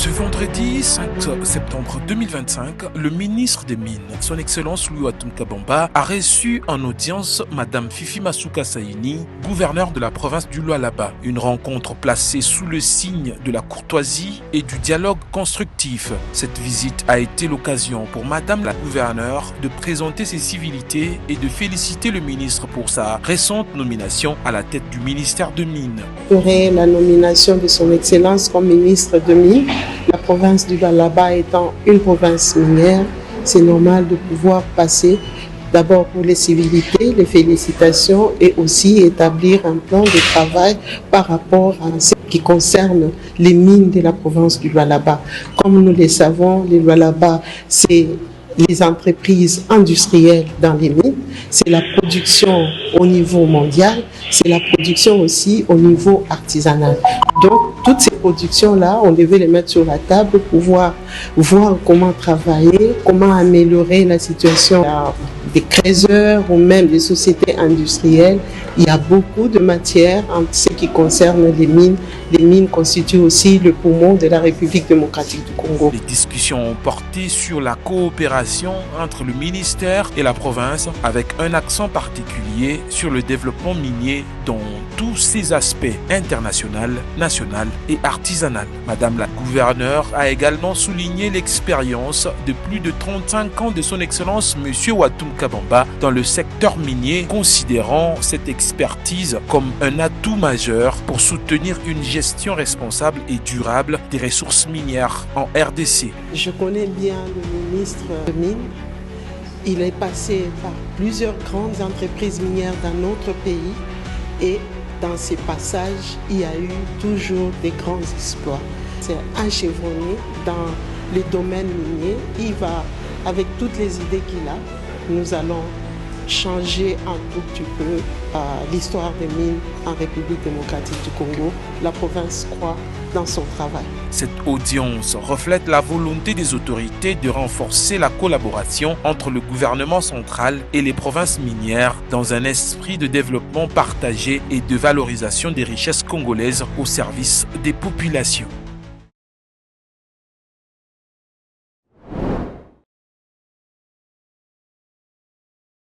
Ce vendredi 5 septembre 2025, le ministre des Mines, son Excellence Louis Watoum Kabamba, a reçu en audience Madame Fifi Masuka Saini, gouverneure de la province du Lualaba. Une rencontre placée sous le signe de la courtoisie et du dialogue constructif. Cette visite a été l'occasion pour Madame la gouverneure de présenter ses civilités et de féliciter le ministre pour sa récente nomination à la tête du ministère de Mines. La nomination de son Excellence comme ministre de Mines. La province du Lualaba étant une province minière, c'est normal de pouvoir passer d'abord pour les civilités, les félicitations et aussi établir un plan de travail par rapport à ce qui concerne les mines de la province du Lualaba. Comme nous le savons, le Lualaba, c'est les entreprises industrielles dans les mines, c'est la production au niveau mondial, c'est la production aussi au niveau artisanal. Donc, toutes ces productions-là, on devait les mettre sur la table pour pouvoir voir comment travailler, comment améliorer la situation des créateurs ou même des sociétés industrielles. Il y a beaucoup de matières en ce qui concerne les mines. Les mines constituent aussi le poumon de la République démocratique du Congo. Les discussions ont porté sur la coopération entre le ministère et la province avec un accent particulier sur le développement minier dans tous ses aspects international, national et artisanal. Madame la gouverneure a également souligné l'expérience de plus de 35 ans de son Excellence Monsieur Watoum Kabamba dans le secteur minier, considérant cette expertise comme un atout majeur pour soutenir une gestion responsable et durable des ressources minières en RDC. Je connais bien le ministre de Mines. Il est passé par plusieurs grandes entreprises minières dans notre pays et dans ces passages, il y a eu toujours des grands exploits. C'est un chevronné dans les domaines miniers. Il va, avec toutes les idées qu'il a, nous allons changer un tout petit peu l'histoire des mines en République démocratique du Congo. La province croit dans son travail. Cette audience reflète la volonté des autorités de renforcer la collaboration entre le gouvernement central et les provinces minières dans un esprit de développement partagé et de valorisation des richesses congolaises au service des populations.